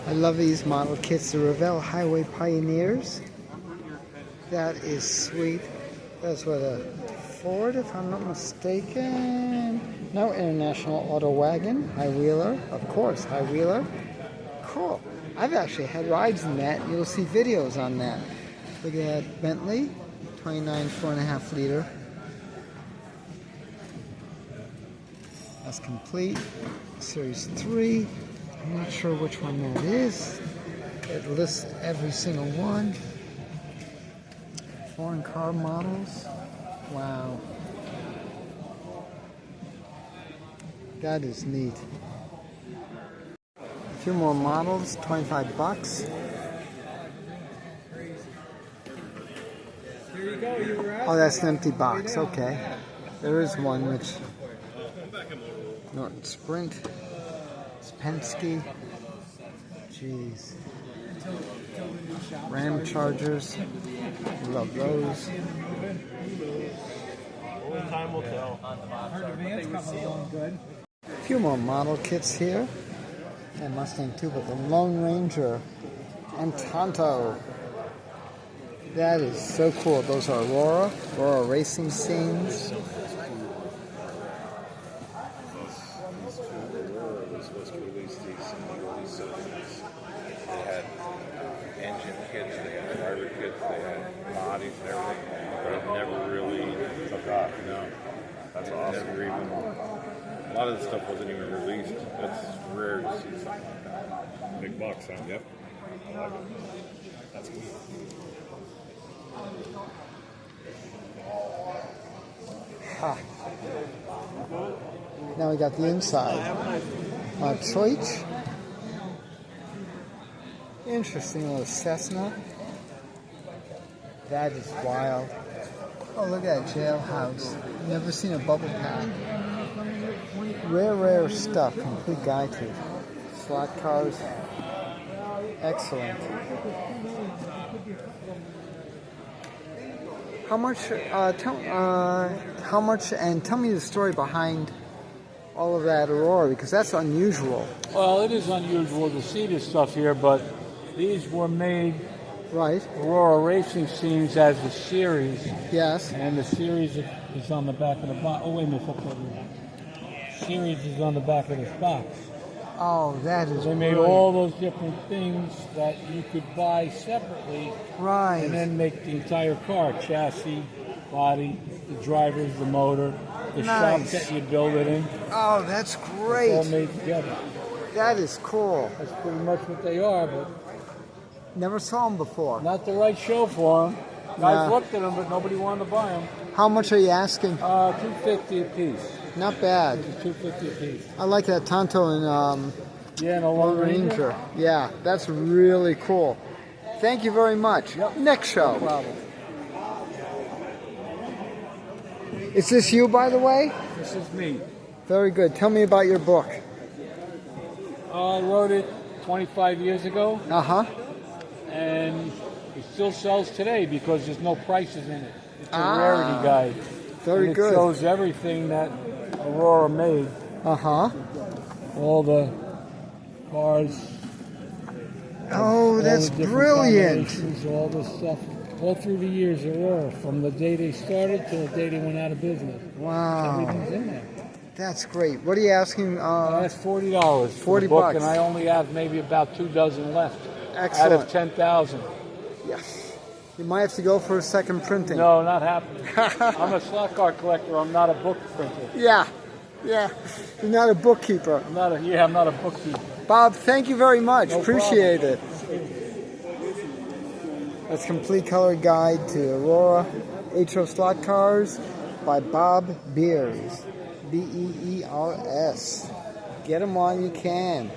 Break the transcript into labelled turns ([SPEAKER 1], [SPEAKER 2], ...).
[SPEAKER 1] I love these model kits, the Revell Highway Pioneers. That is sweet. That's what a Ford, if I'm not mistaken. No, International Auto Wagon, high wheeler, of course, high wheeler. Cool. I've actually had rides in that. You'll see videos on that. Look at that Bentley, 29 4.5 liter. That's complete. Series 3. I'm not sure which one that is. It lists every single one. Foreign car models. Wow. That is neat. A few more models, 25 bucks.
[SPEAKER 2] Here you go, you were out.
[SPEAKER 1] Oh, that's an empty box. Okay. There is one which Norton Sprint. Penske. Jeez. Ram Chargers. Love those.
[SPEAKER 2] Only time will tell.
[SPEAKER 1] A few more model kits here. And Mustang too, but the Lone Ranger and Tonto. That is so cool. Those are Aurora racing scenes.
[SPEAKER 3] They had engine kits, they had driver kits, they had bodies and everything, but it never really took off. No, that's awesome. Never even, a lot of the stuff wasn't even released. That's rare to see something like that. Big bucks, huh? Yep. I like it. That's cool.
[SPEAKER 1] Ha. Now we got the inside. Choich. Interesting little Cessna. That is wild. Oh, look at that jailhouse. Never seen a bubble pack. Rare stuff. Complete guide to slot cars. Excellent. How much? How much? And tell me the story behind all of that Aurora, because that's unusual.
[SPEAKER 4] Well, it is unusual to see this stuff here, but these were made
[SPEAKER 1] right.
[SPEAKER 4] Aurora racing scenes as a series.
[SPEAKER 1] Yes.
[SPEAKER 4] And the series is on the back of the box. Oh, wait a minute. Series is on the back of this box.
[SPEAKER 1] Oh, that is
[SPEAKER 4] They made
[SPEAKER 1] brilliant.
[SPEAKER 4] all those different things that you could buy separately.
[SPEAKER 1] Right.
[SPEAKER 4] And then make the entire car. Chassis, body, the drivers, the motor, the shop that you build it in.
[SPEAKER 1] Oh, that's great.
[SPEAKER 4] It's all made together.
[SPEAKER 1] That is cool.
[SPEAKER 4] That's pretty much what they are, but
[SPEAKER 1] never saw them before.
[SPEAKER 4] not the right show for them. Guys looked at them, but nobody wanted to buy them.
[SPEAKER 1] How much are you asking?
[SPEAKER 4] $250 a piece.
[SPEAKER 1] Not bad.
[SPEAKER 4] $250 a piece.
[SPEAKER 1] I like that Tonto and
[SPEAKER 4] Yeah, no Lone Ranger.
[SPEAKER 1] Yeah, that's really cool. Thank you very much.
[SPEAKER 4] Yep.
[SPEAKER 1] Next show.
[SPEAKER 4] No problem.
[SPEAKER 1] Is this you, by the way?
[SPEAKER 4] This is me.
[SPEAKER 1] Very good. Tell me about your book.
[SPEAKER 4] I wrote it 25 years ago,
[SPEAKER 1] Uh-huh.
[SPEAKER 4] and it still sells today because there's no prices in it. It's a rarity guide.
[SPEAKER 1] Very
[SPEAKER 4] and
[SPEAKER 1] good.
[SPEAKER 4] It shows everything that Aurora made.
[SPEAKER 1] Uh-huh.
[SPEAKER 4] All the cars.
[SPEAKER 1] Oh, that's brilliant.
[SPEAKER 4] All the stuff. All through the years of Aurora, from the day they started to the day they went out of business.
[SPEAKER 1] Wow.
[SPEAKER 4] Everything's in there.
[SPEAKER 1] That's great. What are you asking?
[SPEAKER 4] That's $40 for the
[SPEAKER 1] 40
[SPEAKER 4] book,
[SPEAKER 1] bucks.
[SPEAKER 4] and I only have maybe about 2 dozen left.
[SPEAKER 1] Excellent.
[SPEAKER 4] Out of 10,000.
[SPEAKER 1] Yes. You might have to go for a second printing.
[SPEAKER 4] No, not happening. I'm a slot car collector. I'm not a book printer.
[SPEAKER 1] Yeah. You're not a bookkeeper.
[SPEAKER 4] I'm not a bookkeeper.
[SPEAKER 1] Bob, thank you very much.
[SPEAKER 4] No
[SPEAKER 1] Appreciate it. That's Complete Color Guide to Aurora HO Slot Cars by Bob Beers. Beers. Get them while you can.